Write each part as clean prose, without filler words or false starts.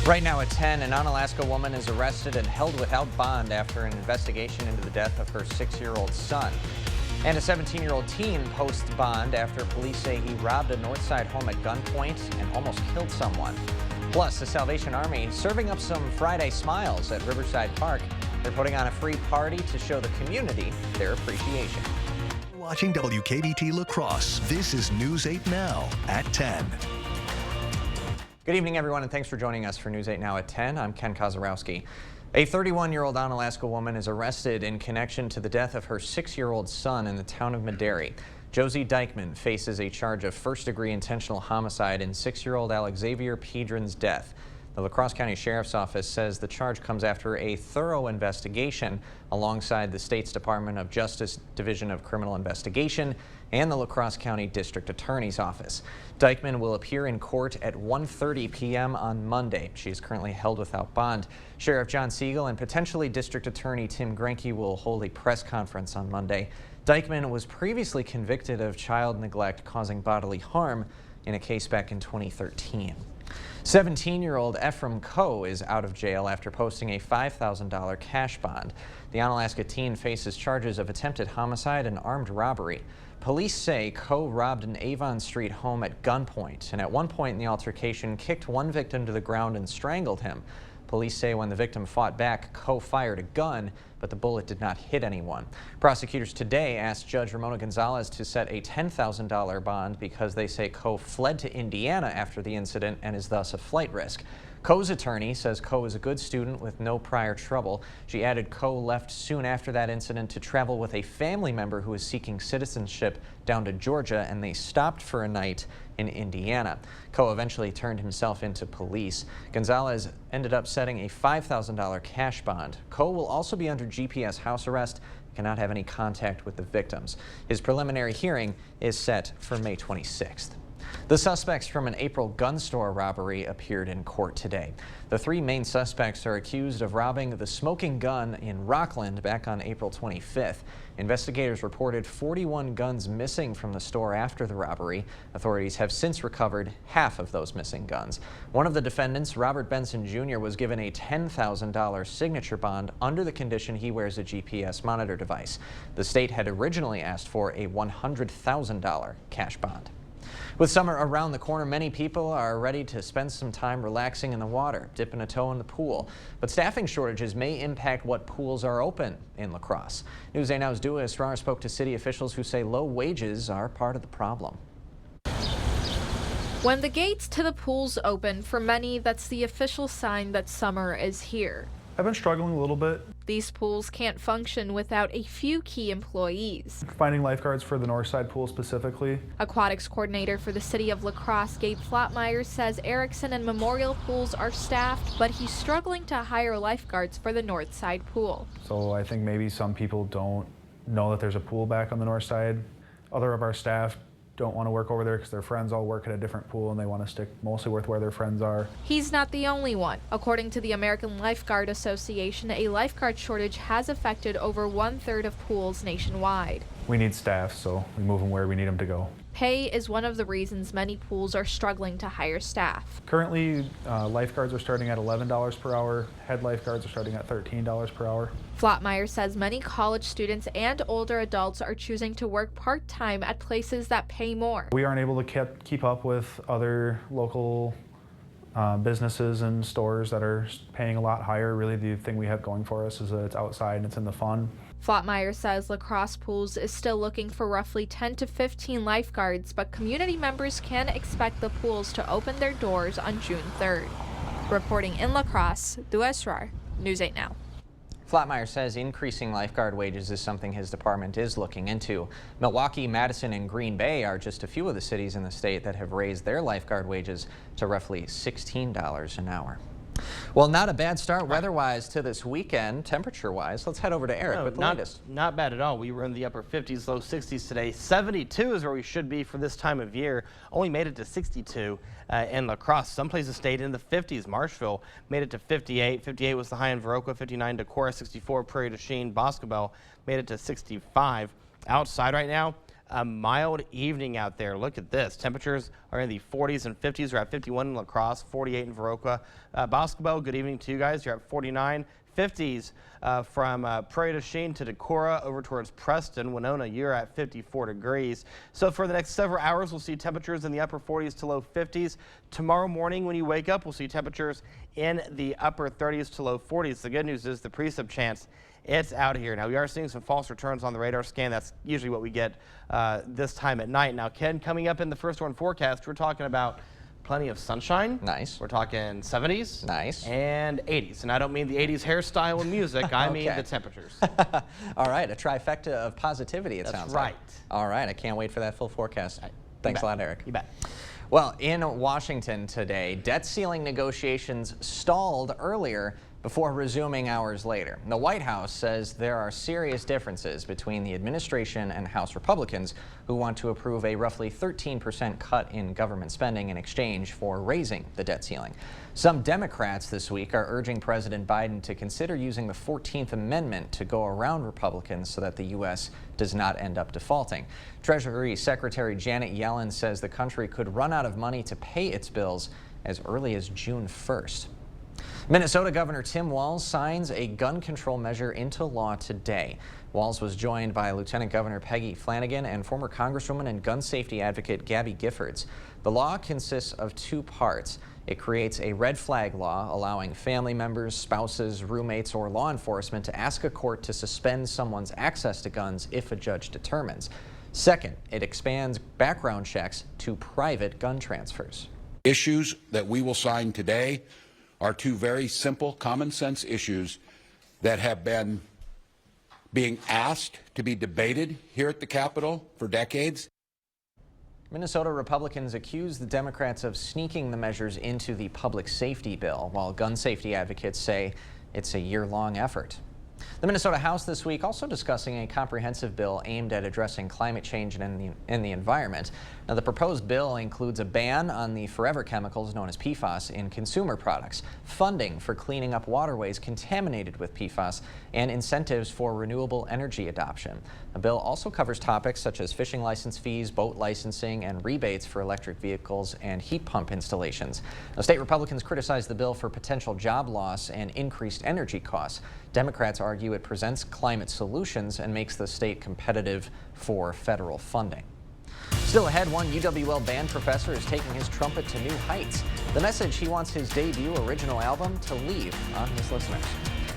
Right now at 10, an Onalaska woman is arrested and held without bond after an investigation into the death of her 6-year-old son. And a 17-year-old teen posts bond after police say he robbed a Northside home at gunpoint and almost killed someone. Plus, the Salvation Army serving up some Friday smiles at Riverside Park. They're putting on a free party to show the community their appreciation. Watching WKBT La Crosse, this is News 8 Now at 10. Good evening, everyone, and thanks for joining us for News 8 Now at 10. I'm Ken Kozarowski. A 31-year-old Onalaska woman is arrested in connection to the death of her 6-year-old son in the town of Medarie. Josie Dykeman faces a charge of first-degree intentional homicide in 6-year-old Alex Xavier Pedron's death. The La Crosse County Sheriff's Office says the charge comes after a thorough investigation alongside the state's Department of Justice Division of Criminal Investigation and the La Crosse County District Attorney's Office. Dykeman will appear in court at 1:30 p.m. on Monday. She is currently held without bond. Sheriff John Siegel and potentially District Attorney Tim Grenke will hold a press conference on Monday. Dykeman was previously convicted of child neglect causing bodily harm in a case back in 2013. 17-year-old Ephraim Coe is out of jail after posting a $5,000 cash bond. The Onalaska teen faces charges of attempted homicide and armed robbery. Police say Coe robbed an Avon Street home at gunpoint and at one point in the altercation kicked one victim to the ground and strangled him. Police say when the victim fought back, Coe fired a gun, but the bullet did not hit anyone. Prosecutors today asked Judge Ramona Gonzalez to set a $10,000 bond because they say Coe fled to Indiana after the incident and is thus a flight risk. Coe's attorney says Coe is a good student with no prior trouble. She added Coe left soon after that incident to travel with a family member who is seeking citizenship down to Georgia, and they stopped for a night in Indiana. Coe eventually turned himself into police. Gonzalez ended up setting a $5,000 cash bond. Coe will also be under GPS house arrest and cannot have any contact with the victims. His preliminary hearing is set for May 26th. The suspects from an April gun store robbery appeared in court today. The three main suspects are accused of robbing the Smoking Gun in Rockland back on April 25th. Investigators reported 41 guns missing from the store after the robbery. Authorities have since recovered half of those missing guns. One of the defendants, Robert Benson Jr., was given a $10,000 signature bond under the condition he wears a GPS monitor device. The state had originally asked for a $100,000 cash bond. With summer around the corner, many people are ready to spend some time relaxing in the water, dipping a toe in the pool. But staffing shortages may impact what pools are open in La Crosse. News 8 Now's Dua Esrar spoke to city officials who say low wages are part of the problem. When the gates to the pools open, for many, that's the official sign that summer is here. I've been struggling a little bit. These pools can't function without a few key employees. Finding lifeguards for the Northside pool specifically. Aquatics coordinator for the city of La Crosse, Gabe Flatmeyer, says Erickson and Memorial pools are staffed, but he's struggling to hire lifeguards for the Northside pool. So I think maybe some people don't know that there's a pool back on the north side. Other of our staff don't want to work over there because their friends all work at a different pool and they want to stick mostly with where their friends are. He's not the only one. According to the American Lifeguard Association, a lifeguard shortage has affected over 1/3 of pools nationwide. We need staff, so we move them where we need them to go. Pay is one of the reasons many pools are struggling to hire staff. Currently, lifeguards are starting at $11 per hour. Head lifeguards are starting at $13 per hour. Flatmeyer says many college students and older adults are choosing to work part-time at places that pay more. We aren't able to keep up with other local businesses and stores that are paying a lot higher. Really, the thing we have going for us is that it's outside and it's in the fun. Flatmeyer says La Crosse Pools is still looking for roughly 10 to 15 lifeguards, but community members can expect the pools to open their doors on June 3rd. Reporting in La Crosse, Dua Esrar, News 8 Now. Flatmeyer says increasing lifeguard wages is something his department is looking into. Milwaukee, Madison, and Green Bay are just a few of the cities in the state that have raised their lifeguard wages to roughly $16 an hour. Well, not a bad start weather-wise to this weekend, temperature-wise. Let's head over to Eric with the latest. Not bad at all. We were in the upper 50s, low 60s today. 72 is where we should be for this time of year. Only made it to 62 in La Crosse. Some places stayed in the 50s. Marshville made it to 58. 58 was the high in Viroqua. 59 Decorah. 64 Prairie du Chien. Boscobel made it to 65. Outside right now, a mild evening out there. Look at this. Temperatures are in the 40s and 50s. We're at 51 in La Crosse, 48 in Viroqua. Boscobel, good evening to you guys. You're at 49. 50s from Prairie du Chien to Decorah over towards Preston. Winona, you're at 54 degrees. So for the next several hours, we'll see temperatures in the upper 40s to low 50s. Tomorrow morning when you wake up, we'll see temperatures in the upper 30s to low 40s. The good news is the precip chance, it's out here. Now, we are seeing some false returns on the radar scan. That's usually what we get this time at night. Now, Ken, coming up in the first one forecast, we're talking about plenty of sunshine. Nice. We're talking 70s. Nice. And 80s. And I don't mean the 80s hairstyle and music. I mean the temperatures. All right. A trifecta of positivity, it sounds like. That's right. All right. I can't wait for that full forecast. Thanks a lot, Eric. You bet. Well, in Washington today, debt ceiling negotiations stalled earlier before resuming hours later. The White House says there are serious differences between the administration and House Republicans who want to approve a roughly 13% cut in government spending in exchange for raising the debt ceiling. Some Democrats this week are urging President Biden to consider using the 14th Amendment to go around Republicans so that the U.S. does not end up defaulting. Treasury Secretary Janet Yellen says the country could run out of money to pay its bills as early as June 1st. Minnesota Governor Tim Walz signs a gun control measure into law today. Walz was joined by Lieutenant Governor Peggy Flanagan and former Congresswoman and gun safety advocate Gabby Giffords. The law consists of two parts. It creates a red flag law allowing family members, spouses, roommates, or law enforcement to ask a court to suspend someone's access to guns if a judge determines. Second, it expands background checks to private gun transfers. Issues that we will sign today are two very simple, common sense issues that have been being asked to be debated here at the Capitol for decades. Minnesota Republicans accuse the Democrats of sneaking the measures into the public safety bill, while gun safety advocates say it's a year-long effort. The Minnesota House this week also discussing a comprehensive bill aimed at addressing climate change and the environment. Now, the proposed bill includes a ban on the forever chemicals known as PFAS in consumer products, funding for cleaning up waterways contaminated with PFAS, and incentives for renewable energy adoption. The bill also covers topics such as fishing license fees, boat licensing, and rebates for electric vehicles and heat pump installations. Now, state Republicans criticize the bill for potential job loss and increased energy costs. Democrats argue it presents climate solutions and makes the state competitive for federal funding. Still ahead, one UWL band professor is taking his trumpet to new heights. The message: he wants his debut original album to leave on his listeners.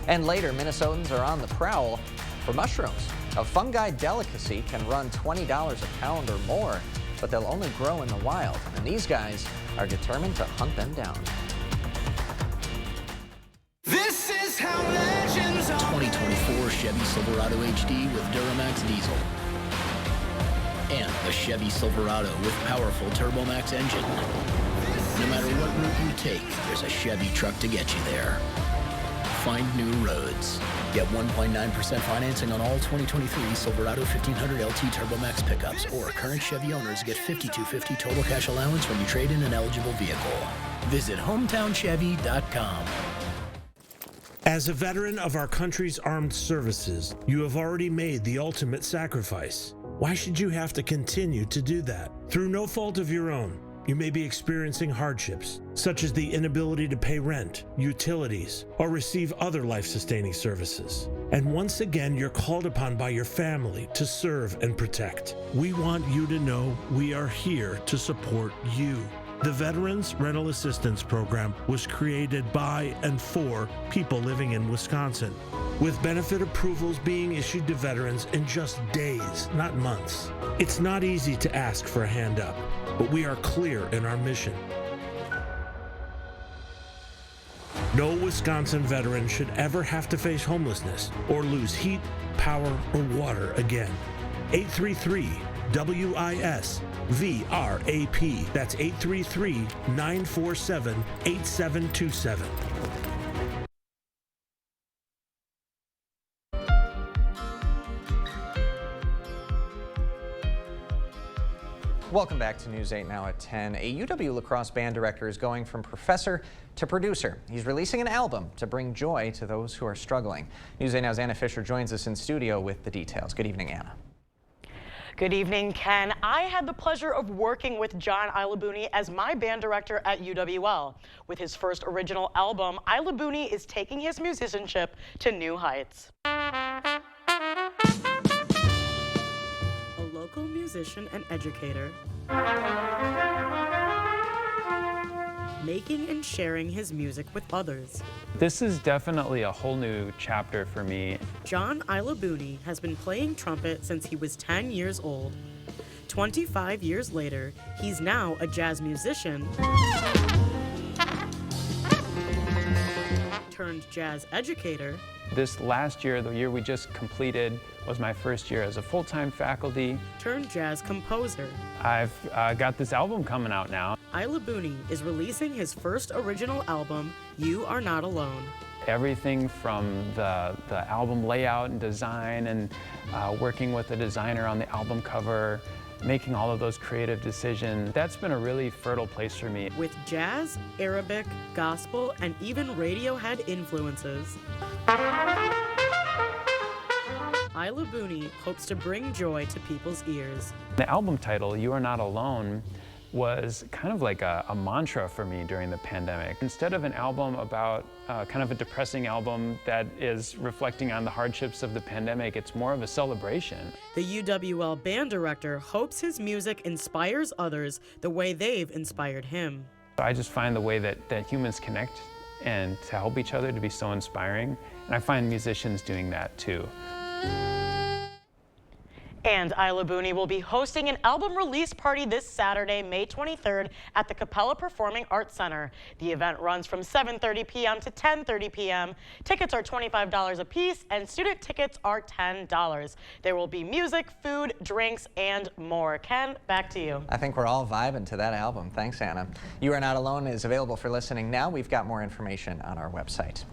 And later, Minnesotans are on the prowl for mushrooms. A fungi delicacy can run $20 a pound or more, but they'll only grow in the wild. And these guys are determined to hunt them down. This is how legends are. 2024 Chevy Silverado HD with Duramax diesel. And the Chevy Silverado with powerful TurboMax engine. No matter what route you take, there's a Chevy truck to get you there. Find new roads. Get 1.9% financing on all 2023 Silverado 1500 LT TurboMax pickups, or current Chevy owners get $5,250 total cash allowance when you trade in an eligible vehicle. Visit hometownchevy.com. As a veteran of our country's armed services, you have already made the ultimate sacrifice. Why should you have to continue to do that? Through no fault of your own, you may be experiencing hardships, such as the inability to pay rent, utilities, or receive other life-sustaining services. And once again, you're called upon by your family to serve and protect. We want you to know we are here to support you. The Veterans Rental Assistance Program was created by and for people living in Wisconsin, with benefit approvals being issued to veterans in just days, not months. It's not easy to ask for a hand up, but we are clear in our mission. No Wisconsin veteran should ever have to face homelessness or lose heat, power, or water again. 833-WIS-VRAP. That's 833-947-8727. Welcome back to News 8 Now at 10. A UW La Crosse band director is going from professor to producer. He's releasing an album to bring joy to those who are struggling. News 8 Now's Anna Fisher joins us in studio with the details. Good evening, Anna. Good evening, Ken. I had the pleasure of working with John Ilabuni as my band director at UWL. With his first original album, Ilabuni is taking his musicianship to new heights. A local musician and educator, making and sharing his music with others. This is definitely a whole new chapter for me. John Ilabuni has been playing trumpet since he was 10 years old. 25 years later, he's now a jazz musician turned jazz educator. This last year, the year we just completed, was my first year as a full-time faculty. Turned jazz composer. I've got this album coming out now. Ilabuni is releasing his first original album, You Are Not Alone. Everything from the album layout and design and working with the designer on the album cover, making all of those creative decisions, that's been a really fertile place for me. With jazz, Arabic, gospel, and even Radiohead influences, Ilabuni hopes to bring joy to people's ears. The album title, You Are Not Alone, was kind of like a mantra for me during the pandemic. Instead of an album about kind of a depressing album that is reflecting on the hardships of the pandemic, it's more of a celebration. The UWL band director hopes his music inspires others the way they've inspired him. I just find the way that humans connect and to help each other to be so inspiring, and I find musicians doing that too. And Ilabuni will be hosting an album release party this Saturday, May 23rd at the Capella Performing Arts Center. The event runs from 7:30 p.m. to 10:30 p.m. Tickets are $25 a piece and student tickets are $10. There will be music, food, drinks, and more. Ken, back to you. I think we're all vibing to that album. Thanks, Anna. You Are Not Alone is available for listening now. We've got more information on our website.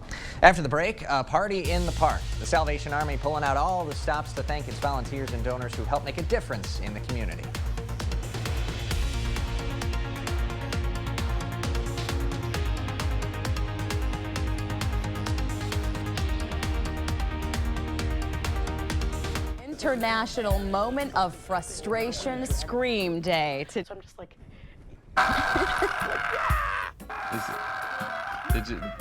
After the break, a party in the park. The Salvation Army pulling out all the stops to thank its volunteers and donors who help make a difference in the community. International Moment of Frustration Scream Day. So I'm just like...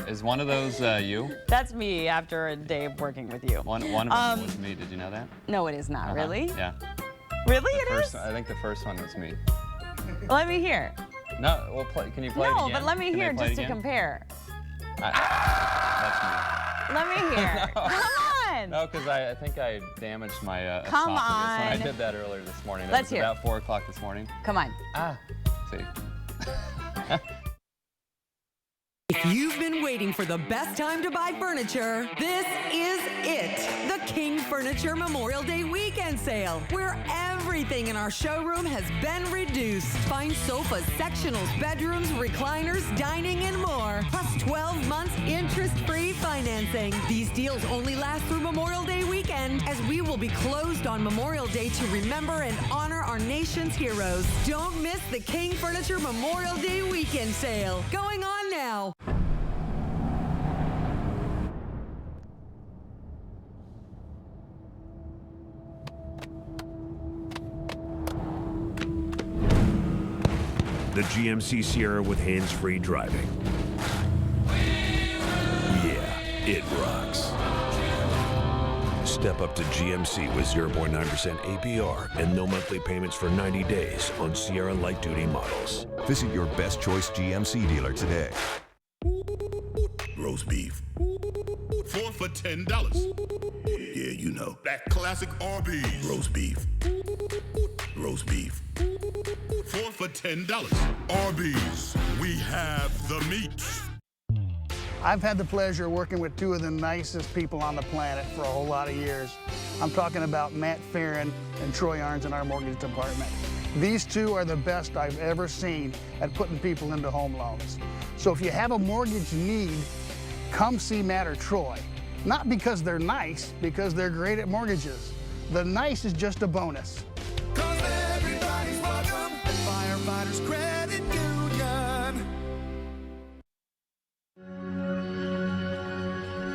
Is one of those you? That's me after a day of working with you. One of them was me. Did you know that? No, it is not. Really? Yeah. Really, it is? I think the first one was me. Let me hear. No, well, can you play it again? No, but let me hear just to compare. That's me. Let me hear. No. Come on. No, because I think I damaged my Come esophagus when on. I did that earlier this morning. That Let's was hear. about 4 o'clock this morning. Come on. See. If you've been waiting for the best time to buy furniture, this is it. The King Furniture Memorial Day Weekend Sale, where everything in our showroom has been reduced. Find sofas, sectionals, bedrooms, recliners, dining, and more. Plus 12 months interest-free financing. These deals only last through Memorial Day weekend, as we will be closed on Memorial Day to remember and honor our nation's heroes. Don't miss the King Furniture Memorial Day Weekend Sale. Going on now. The GMC Sierra with hands-free driving. Yeah, it rocks. Step up to GMC with 0.9% APR and no monthly payments for 90 days on Sierra light-duty models. Visit your best choice GMC dealer today. Roast beef. 4 for $10. Yeah, you know. That classic Arby's. Roast beef. Roast beef. 4 for $10. Arby's. We have the meats. I've had the pleasure of working with two of the nicest people on the planet for a whole lot of years. I'm talking about Matt Farron and Troy Arns in our mortgage department. These two are the best I've ever seen at putting people into home loans. So if you have a mortgage need, come see Matt or Troy. Not because they're nice, because they're great at mortgages. The nice is just a bonus. Everybody's welcome at Firefighters Credit Union.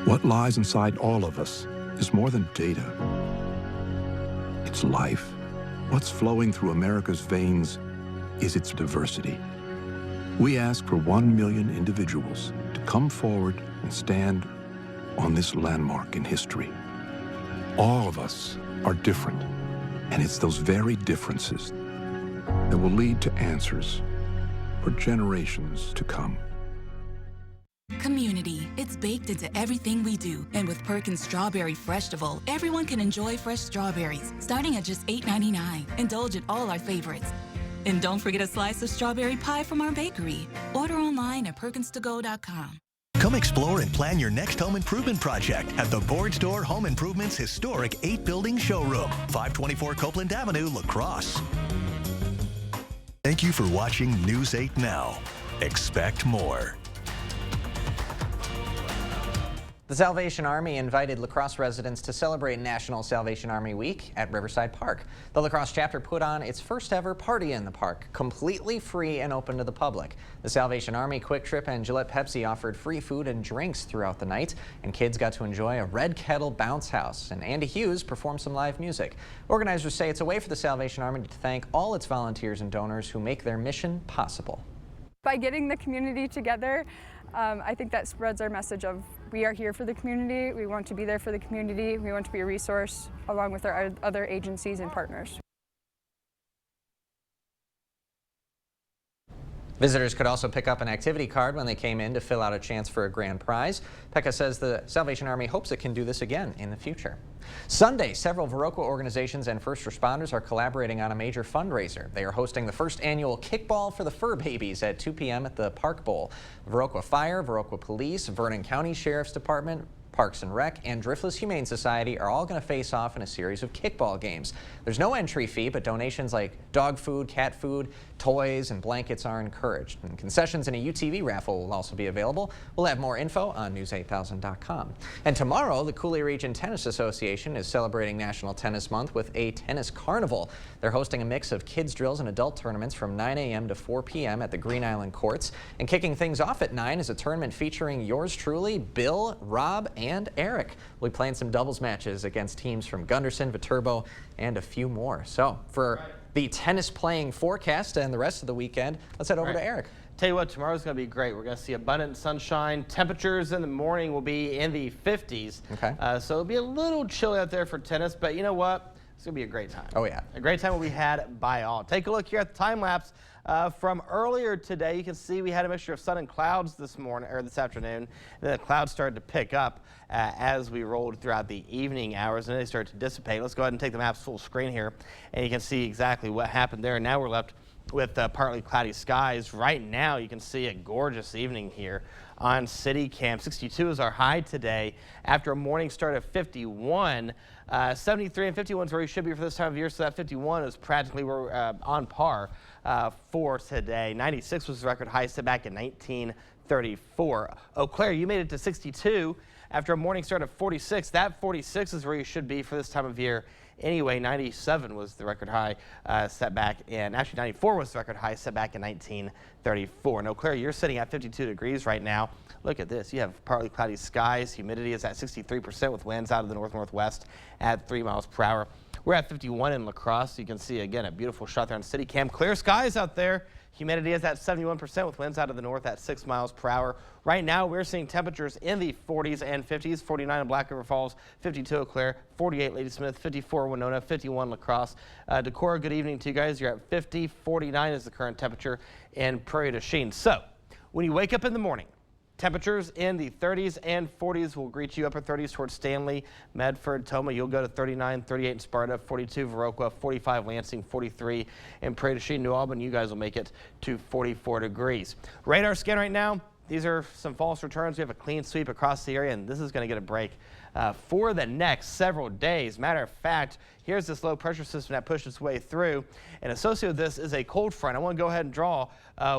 What lies inside all of us is more than data. It's life. What's flowing through America's veins is its diversity. We ask for 1 million individuals to come forward and stand on this landmark in history. All of us are different, and it's those very differences that will lead to answers for generations to come. Community. It's baked into everything we do. And with Perkins Strawberry Freshtival, everyone can enjoy fresh strawberries, starting at just $8.99. Indulge in all our favorites. And don't forget a slice of strawberry pie from our bakery. Order online at perkinstogo.com. Come explore and plan your next home improvement project at the Board Store Home Improvement's historic 8-building showroom, 524 Copeland Avenue, La Crosse. Thank you for watching News 8 Now. Expect more. The Salvation Army invited La Crosse residents to celebrate National Salvation Army Week at Riverside Park. The La Crosse chapter put on its first ever party in the park, completely free and open to the public. The Salvation Army, Quick Trip, and Gillette Pepsi offered free food and drinks throughout the night, and kids got to enjoy a Red Kettle bounce house, and Andy Hughes performed some live music. Organizers say it's a way for the Salvation Army to thank all its volunteers and donors who make their mission possible. By getting the community together, I think that spreads our message of we are here for the community, we want to be there for the community, we want to be a resource along with our other agencies and partners. Visitors could also pick up an activity card when they came in to fill out a chance for a grand prize. Pekka says the Salvation Army hopes it can do this again in the future. Sunday, several Viroqua organizations and first responders are collaborating on a major fundraiser. They are hosting the first annual Kickball for the Fur Babies at 2 p.m. at the Park Bowl. Viroqua Fire, Viroqua Police, Vernon County Sheriff's Department, Parks and Rec, and Driftless Humane Society are all going to face off in a series of kickball games. There's no entry fee, but donations like dog food, cat food, toys, and blankets are encouraged. And concessions and a UTV raffle will also be available. We'll have more info on news8000.com. And tomorrow, the Coulee Region Tennis Association is celebrating National Tennis Month with a tennis carnival. They're hosting a mix of kids drills and adult tournaments from 9 a.m. to 4 p.m. at the Green Island Courts. And kicking things off at 9 is a tournament featuring yours truly, Bill, Rob, and Eric. We'll be playing some doubles matches against teams from Gunderson, Viterbo, and a few more. So for the tennis playing forecast and the rest of the weekend, let's head over to Eric. Tell you what, tomorrow's going to be great. We're going to see abundant sunshine. Temperatures in the morning will be in the 50s. Okay. So it'll be a little chilly out there for tennis, but you know what? It's going to be a great time. Oh, yeah. A great time will be had by all. Take a look here at the time lapse from earlier today. You can see we had a mixture of sun and clouds this morning or this afternoon. And then the clouds started to pick up as we rolled throughout the evening hours, and they started to dissipate. Let's go ahead and take the maps full screen here, and you can see exactly what happened there. Now we're left with partly cloudy skies. Right now you can see a gorgeous evening here on City Camp. 62 is our high today after a morning start of 51. 73 and 51 is where we should be for this time of year, so that 51 is practically on par for today. 96 was the record high set back in 1934. Eau Claire, you made it to 62 after a morning start of 46. That 46 is where you should be for this time of year. Anyway, 97 was the record high set back in, actually 94 was the record high set back in 1934. And Eau Claire, you're sitting at 52 degrees right now. Look at this. You have partly cloudy skies. Humidity is at 63% with winds out of the north-northwest at 3 miles per hour. We're at 51 in La Crosse. You can see, again, a beautiful shot there on City Camp. Clear skies out there. Humidity is at 71% with winds out of the north at 6 miles per hour. Right now, we're seeing temperatures in the 40s and 50s. 49 in Black River Falls, 52 Eau Claire, 48 Ladysmith, 54 Winona, 51 La Crosse. Decorah, good evening to you guys. You're at 50. 49 is the current temperature in Prairie du Chien. So, when you wake up in the morning, temperatures in the 30s and 40s will greet you. Upper 30s towards Stanley, Medford, Tomah. You'll go to 39, 38 in Sparta, 42 Viroqua, 45 Lansing, 43 in Prairie du Chien, New Albany. You guys will make it to 44 degrees. Radar scan right now. These are some false returns. We have a clean sweep across the area, and this is going to get a break for the next several days. Matter of fact, here's this low pressure system that pushed its way through, and associated with this is a cold front. I want to go ahead and draw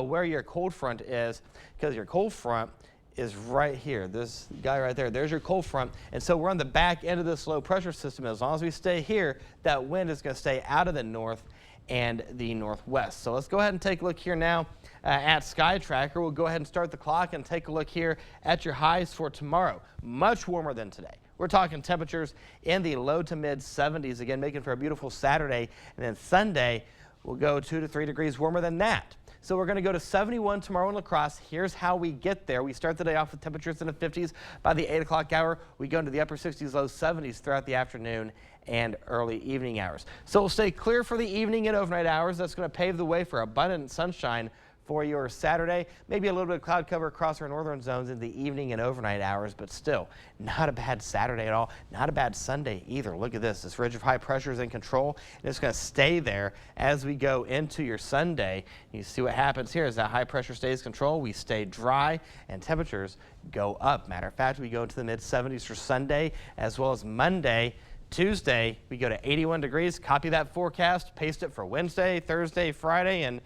where your cold front is, because your cold front is right here. This guy right there, there's your cold front. And so we're on the back end of this low pressure system. As long as we stay here, that wind is going to stay out of the north and the northwest. So let's go ahead and take a look here now at Sky Tracker. We'll go ahead and start the clock and take a look here at your highs for tomorrow. Much warmer than today. We're talking temperatures in the low to mid 70s, again, making for a beautiful Saturday. And then Sunday, we'll go 2 to 3 degrees warmer than that. So we're going to go to 71 tomorrow in La Crosse. Here's how we get there. We start the day off with temperatures in the 50s. By the 8 o'clock hour, we go into the upper 60s, low 70s throughout the afternoon and early evening hours. So we'll stay clear for the evening and overnight hours. That's going to pave the way for abundant sunshine for your Saturday. Maybe a little bit of cloud cover across our northern zones in the evening and overnight hours, but still not a bad Saturday at all. Not a bad Sunday either. Look at this. This ridge of high pressure is in control, and it's going to stay there as we go into your Sunday. You see what happens here as that high pressure stays control. We stay dry and temperatures go up. Matter of fact, we go into the mid 70s for Sunday as well as Monday. Tuesday, we go to 81 degrees. Copy that forecast, paste it for Wednesday, Thursday, Friday, and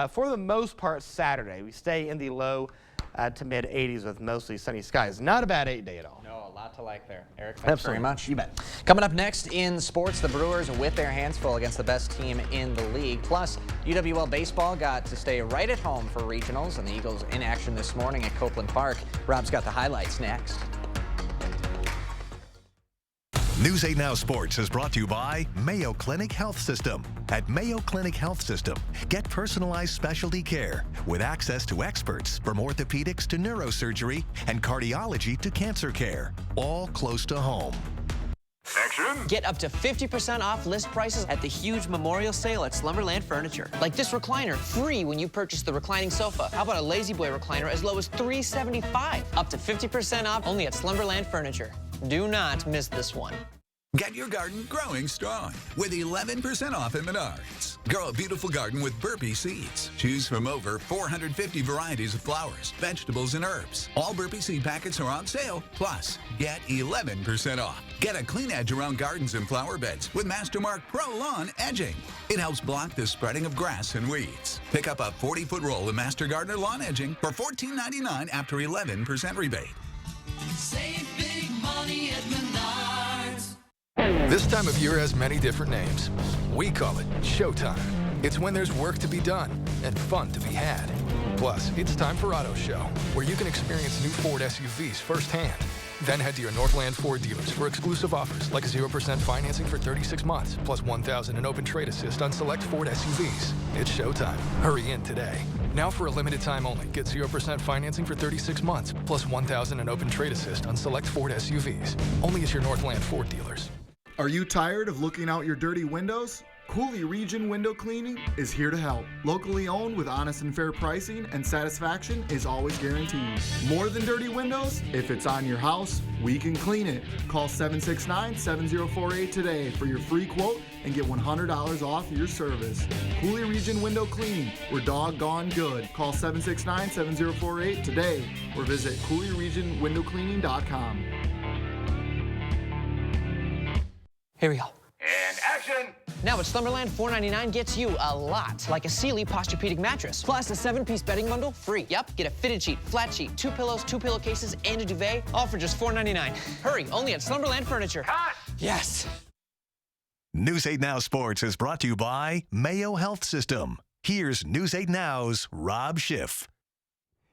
for the most part, Saturday, we stay in the low to mid 80s with mostly sunny skies. Not a bad 8-day at all. No, a lot to like there. Eric, thanks very much. You bet. Coming up next in sports, the Brewers with their hands full against the best team in the league. Plus, UWL baseball got to stay right at home for regionals, and the Eagles in action this morning at Copeland Park. Rob's got the highlights next. News 8 Now Sports is brought to you by Mayo Clinic Health System. At Mayo Clinic Health System, get personalized specialty care with access to experts from orthopedics to neurosurgery and cardiology to cancer care, all close to home. Action! Get up to 50% off list prices at the huge memorial sale at Slumberland Furniture. Like this recliner, free when you purchase the reclining sofa. How about a Lazy Boy recliner as low as $375? Up to 50% off only at Slumberland Furniture. Do not miss this one. Get your garden growing strong with 11% off at Menards. Grow a beautiful garden with Burpee seeds. Choose from over 450 varieties of flowers, vegetables, and herbs. All Burpee seed packets are on sale. Plus, get 11% off. Get a clean edge around gardens and flower beds with Mastermark Pro Lawn Edging. It helps block the spreading of grass and weeds. Pick up a 40-foot roll of Master Gardener Lawn Edging for $14.99 after 11% rebate. Save big money at Menards. This time of year has many different names. We call it Showtime. It's when there's work to be done and fun to be had. Plus, it's time for Auto Show, where you can experience new Ford SUVs firsthand. Then head to your Northland Ford dealers for exclusive offers like 0% financing for 36 months, plus $1,000 in open trade assist on select Ford SUVs. It's showtime. Hurry in today. Now for a limited time only, get 0% financing for 36 months, plus $1,000 in open trade assist on select Ford SUVs. Only at your Northland Ford dealers. Are you tired of looking out your dirty windows? Cooley Region Window Cleaning is here to help. Locally owned with honest and fair pricing, and satisfaction is always guaranteed. More than dirty windows? If it's on your house, we can clean it. Call 769-7048 today for your free quote and get $100 off your service. Cooley Region Window Cleaning, we're doggone good. Call 769-7048 today or visit CooleyRegionWindowCleaning.com. Here we go. And action! Now at Slumberland, $4.99 gets you a lot, like a Sealy Posturepedic mattress, plus a 7-piece bedding bundle free. Yep, get a fitted sheet, flat sheet, 2 pillows, 2 pillowcases, and a duvet, all for just $4.99. Hurry, only at Slumberland Furniture. Cut! Yes. News 8 Now Sports is brought to you by Mayo Health System. Here's News 8 Now's Rob Schiff.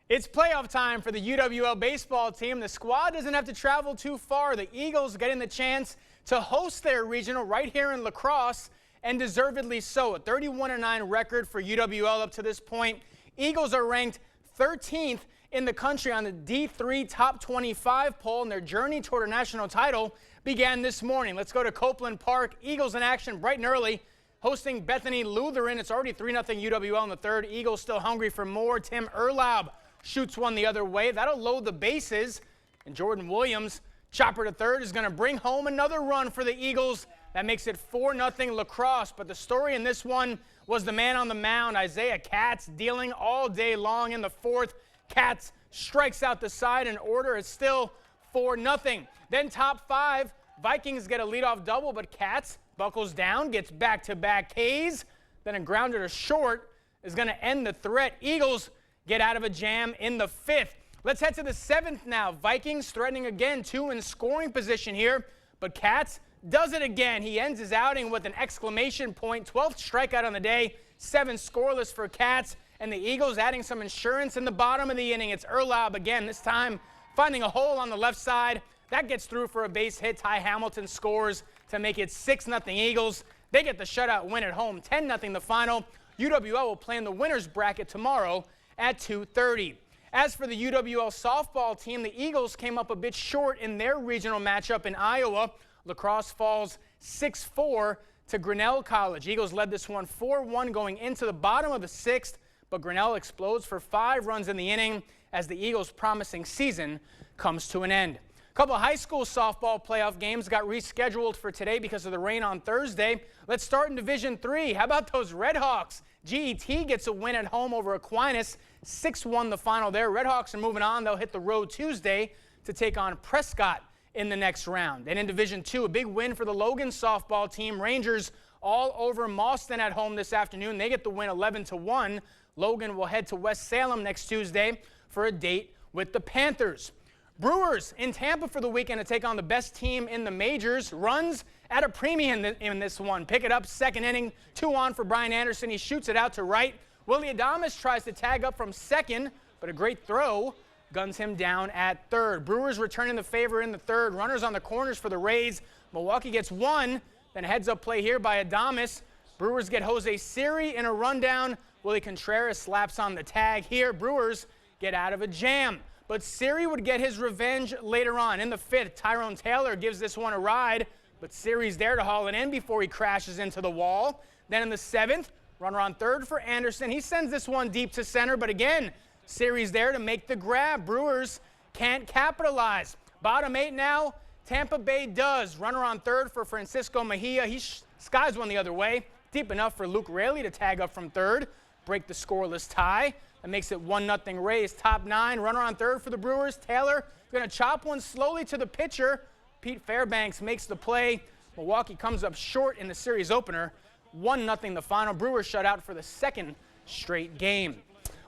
It's playoff time for the UWL baseball team. The squad doesn't have to travel too far. The Eagles getting the chance to host their regional right here in La Crosse, and deservedly so. A 31-9 record for UWL up to this point. Eagles are ranked 13th in the country on the D3 Top 25 poll, and their journey toward a national title began this morning. Let's go to Copeland Park. Eagles in action bright and early, hosting Bethany Lutheran. It's already 3-0 UWL in the third. Eagles still hungry for more. Tim Erlaub shoots one the other way. That'll load the bases, and Jordan Williams, chopper to third, is going to bring home another run for the Eagles. That makes it 4-0 La Crosse. But the story in this one was the man on the mound, Isaiah Katz, dealing all day long in the fourth. Katz strikes out the side, and order is still 4-0. Then top 5, Vikings get a leadoff double, but Katz buckles down, gets back-to-back Ks. Then a grounder to short is going to end the threat. Eagles get out of a jam in the 5th. Let's head to the 7th now. Vikings threatening again, 2 in scoring position here, but Katz does it again. He ends his outing with an exclamation point. 12th strikeout on the day, 7 scoreless for Katz, and the Eagles adding some insurance in the bottom of the inning. It's Erlaub again, this time finding a hole on the left side. That gets through for a base hit. Ty Hamilton scores to make it 6-0 Eagles. They get the shutout win at home, 10-0 the final. UWL will play in the winner's bracket tomorrow at 2:30. As for the UWL softball team, the Eagles came up a bit short in their regional matchup in Iowa. La Crosse falls 6-4 to Grinnell College. Eagles led this one 4-1 going into the bottom of the 6th, but Grinnell explodes for 5 runs in the inning as the Eagles' promising season comes to an end. A couple of high school softball playoff games got rescheduled for today because of the rain on Thursday. Let's start in Division III. How about those Redhawks? GET gets a win at home over Aquinas, 6-1 the final there. Redhawks are moving on. They'll hit the road Tuesday to take on Prescott in the next round. And in Division II, a big win for the Logan softball team. Rangers all over Mauston at home this afternoon. They get the win 11-1. Logan will head to West Salem next Tuesday for a date with the Panthers. Brewers in Tampa for the weekend to take on the best team in the majors. Runs at a premium in this one. Pick it up, second inning, 2 on for Brian Anderson. He shoots it out to right. Willie Adames tries to tag up from second, but a great throw guns him down at third. Brewers returning the favor in the third. Runners on the corners for the Rays. Milwaukee gets 1, then heads up play here by Adames. Brewers get Jose Siri in a rundown. Willie Contreras slaps on the tag here. Brewers get out of a jam. But Siri would get his revenge later on. In the 5th, Tyrone Taylor gives this one a ride, but Siri's there to haul it in before he crashes into the wall. Then in the 7th, runner on third for Anderson. He sends this one deep to center, but again, Siri's there to make the grab. Brewers can't capitalize. Bottom 8 now, Tampa Bay does. Runner on third for Francisco Mejia. He skies one the other way. Deep enough for Luke Raley to tag up from third, break the scoreless tie. That makes it 1-0 Rays. Top 9, runner on third for the Brewers. Taylor going to chop one slowly to the pitcher. Pete Fairbanks makes the play. Milwaukee comes up short in the series opener. 1-0 the final. Brewers shut out for the second straight game.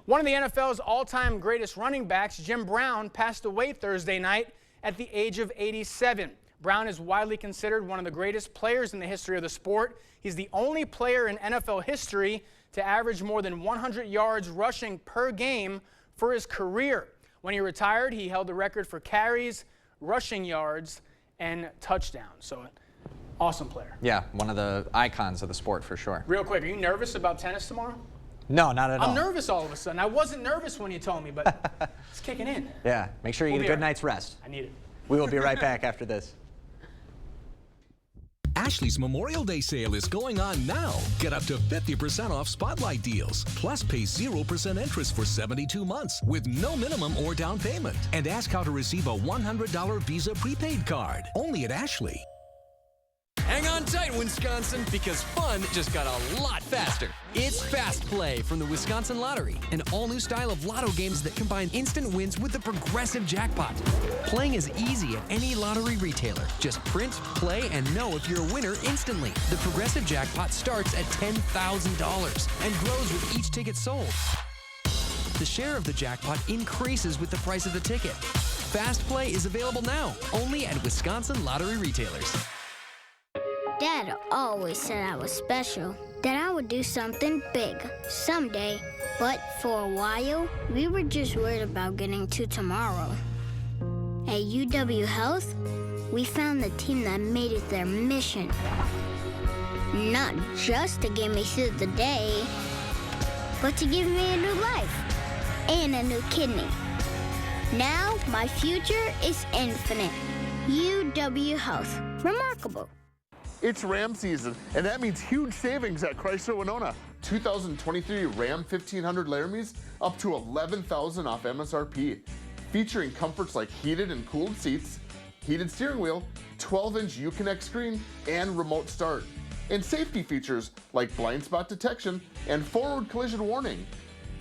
One of the NFL's all-time greatest running backs, Jim Brown, passed away Thursday night at the age of 87. Brown is widely considered one of the greatest players in the history of the sport. He's the only player in NFL history to average more than 100 yards rushing per game for his career. When he retired, he held the record for carries, rushing yards, and touchdowns. So, awesome player. Yeah, one of the icons of the sport for sure. Real quick, are you nervous about tennis tomorrow? No, not at all. I'm nervous all of a sudden. I wasn't nervous when you told me, but it's kicking in. Yeah, make sure you get a good night's rest. I need it. We will be right back after this. Ashley's Memorial Day sale is going on now. Get up to 50% off Spotlight deals. Plus, pay 0% interest for 72 months with no minimum or down payment. And ask how to receive a $100 Visa prepaid card. Only at Ashley. Hang on tight, Wisconsin, because fun just got a lot faster. It's Fast Play from the Wisconsin Lottery, an all-new style of lotto games that combine instant wins with the progressive jackpot. Playing is easy at any lottery retailer. Just print, play, and know if you're a winner instantly. The progressive jackpot starts at $10,000 and grows with each ticket sold. The share of the jackpot increases with the price of the ticket. Fast Play is available now, only at Wisconsin Lottery retailers. Dad always said I was special, that I would do something big someday. But for a while, we were just worried about getting to tomorrow. At UW Health, we found the team that made it their mission. Not just to get me through the day, but to give me a new life and a new kidney. Now, my future is infinite. UW Health. Remarkable. It's Ram season, and that means huge savings at Chrysler Winona. 2023 Ram 1500 Laramies up to $11,000 off MSRP. Featuring comforts like heated and cooled seats, heated steering wheel, 12-inch Uconnect screen, and remote start. And safety features like blind spot detection and forward collision warning.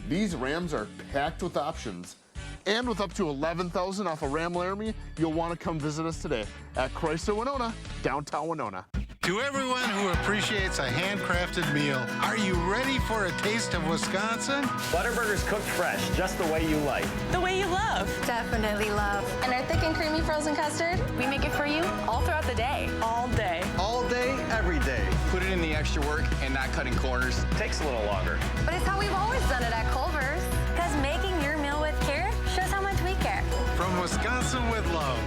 These Rams are packed with options. And with up to $11,000 off a Ram Laramie, you'll want to come visit us today at Chrysler Winona, downtown Winona. To everyone who appreciates a handcrafted meal, are you ready for a taste of Wisconsin? Butterburger's cooked fresh, just the way you like. The way you love. Definitely love. And our thick and creamy frozen custard, we make it for you all throughout the day. All day. All day, every day. Put it in the extra work and not cutting corners. Takes a little longer. But it's how we've always done it at Culver's. Because making your meal with care shows how much we care. From Wisconsin with love.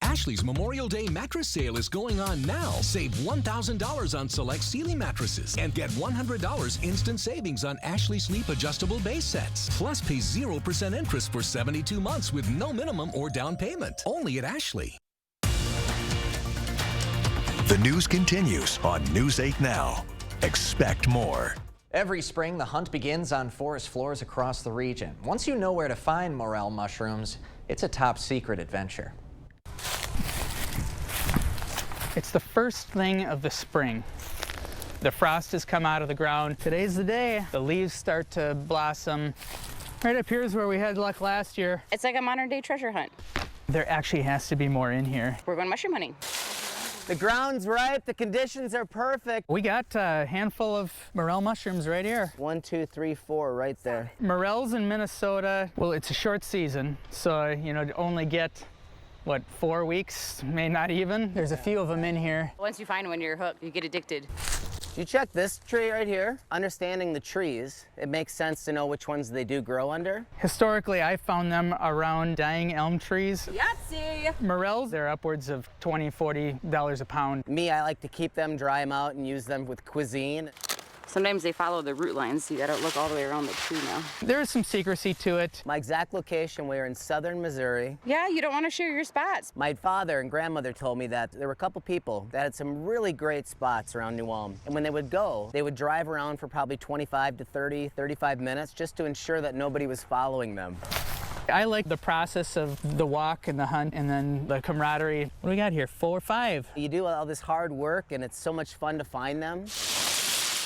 Ashley's Memorial Day mattress sale is going on now. Save $1,000 on select Sealy mattresses and get $100 instant savings on Ashley Sleep adjustable base sets. Plus, pay 0% interest for 72 months with no minimum or down payment. Only at Ashley. The news continues on News 8 Now. Expect more. Every spring, the hunt begins on forest floors across the region. Once you know where to find morel mushrooms, it's a top secret adventure. It's the first thing of the spring. The frost has come out of the ground. Today's the day. The leaves start to blossom. Right up here is where we had luck last year. It's like a modern day treasure hunt. There actually has to be more in here. We're going mushroom hunting. The ground's ripe, the conditions are perfect. We got a handful of morel mushrooms right here. 1, 2, 3, 4 right there. Morels in Minnesota, well, it's a short season, so, to only get, 4 weeks, may not even. There's a few of them in here. Once you find one, you're hooked. You get addicted. You check this tree right here. Understanding the trees, it makes sense to know which ones they do grow under. Historically, I found them around dying elm trees. Yahtzee! Morels, they're upwards of $20, $40 a pound. Me, I like to keep them, dry them out, and use them with cuisine. Sometimes they follow the root lines, so you gotta look all the way around the tree now. There is some secrecy to it. My exact location, we're in southern Missouri. Yeah, you don't want to share your spots. My father and grandmother told me that there were a couple people that had some really great spots around New Ulm. And when they would go, they would drive around for probably 25 to 30, 35 minutes just to ensure that nobody was following them. I like the process of the walk and the hunt and then the camaraderie. What do we got here, 4 or 5? You do all this hard work and it's so much fun to find them.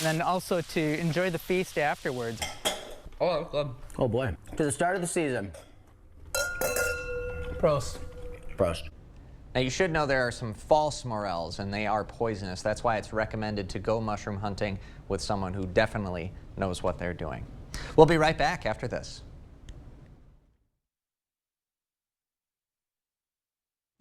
And then also to enjoy the feast afterwards. Oh, club. Oh boy. To the start of the season. Prost. Prost. Now you should know there are some false morels and they are poisonous. That's why it's recommended to go mushroom hunting with someone who definitely knows what they're doing. We'll be right back after this.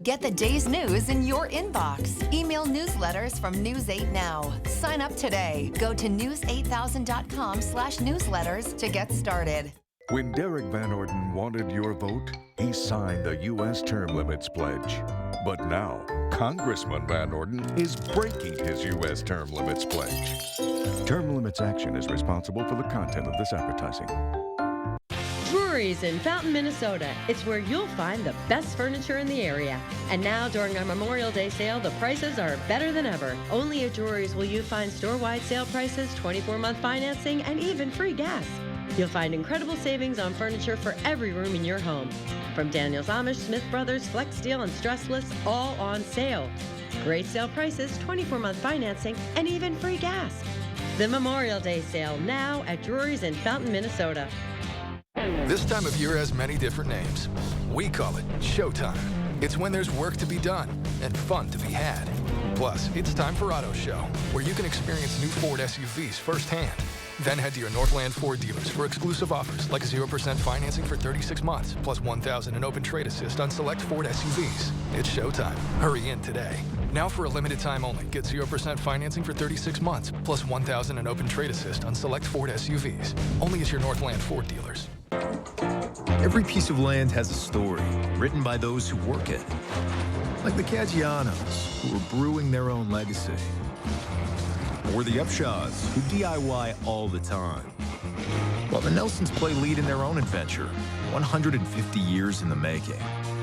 Get the day's news in your inbox. Email newsletters from News 8 Now. Sign up today. Go to news8000.com/newsletters to get started. When Derek Van Orden wanted your vote, he signed the U.S. Term Limits Pledge. But now, Congressman Van Orden is breaking his U.S. Term Limits Pledge. Term Limits Action is responsible for the content of this advertising. Drury's in Fountain, Minnesota. It's where you'll find the best furniture in the area. And now, during our Memorial Day sale, the prices are better than ever. Only at Drury's will you find store-wide sale prices, 24-month financing, and even free gas. You'll find incredible savings on furniture for every room in your home. From Daniels Amish, Smith Brothers, Flex Steel, and Stressless, all on sale. Great sale prices, 24-month financing, and even free gas. The Memorial Day sale now at Drury's in Fountain, Minnesota. This time of year has many different names. We call it Showtime. It's when there's work to be done and fun to be had. Plus, it's time for Auto Show, where you can experience new Ford SUVs firsthand. Then head to your Northland Ford dealers for exclusive offers like 0% financing for 36 months, plus $1,000 in open trade assist on select Ford SUVs. It's showtime. Hurry in today. Now for a limited time only, get 0% financing for 36 months, plus $1,000 in open trade assist on select Ford SUVs. Only at your Northland Ford dealers. Every piece of land has a story written by those who work it. Like the Caggianos, who are brewing their own legacy. Or the Upshaws, who DIY all the time. While the Nelsons play lead in their own adventure, 150 years in the making.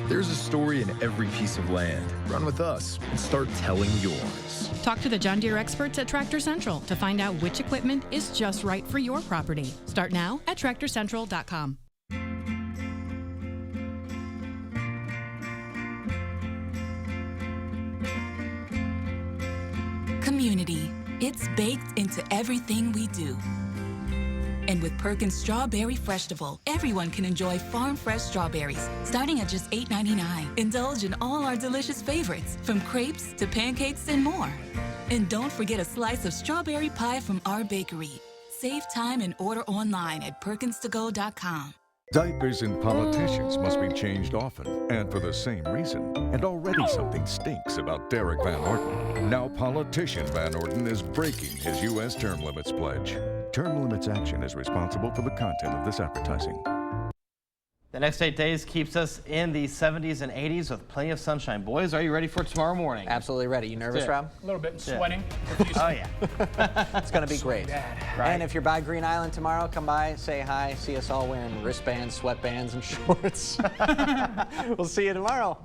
There's a story in every piece of land. Run with us and start telling yours. Talk to the John Deere experts at Tractor Central to find out which equipment is just right for your property. Start now at TractorCentral.com. Community. It's baked into everything we do. And with Perkins Strawberry Freshtival, everyone can enjoy farm-fresh strawberries, starting at just $8.99. Indulge in all our delicious favorites, from crepes to pancakes and more. And don't forget a slice of strawberry pie from our bakery. Save time and order online at PerkinsToGo.com. Diapers and politicians must be changed often, and for the same reason. And already something stinks about Derek Van Orden. Now politician Van Orden is breaking his U.S. Term Limits Pledge. Term Limits Action is responsible for the content of this advertising. The next 8 days keeps us in the 70s and 80s with plenty of sunshine. Boys, are you ready for tomorrow morning? Absolutely ready. You nervous, Rob? A little bit sweating. Oh, yeah. It's going to be great. Right. And if you're by Green Island tomorrow, come by, say hi, see us all wearing wristbands, sweatbands, and shorts. We'll see you tomorrow.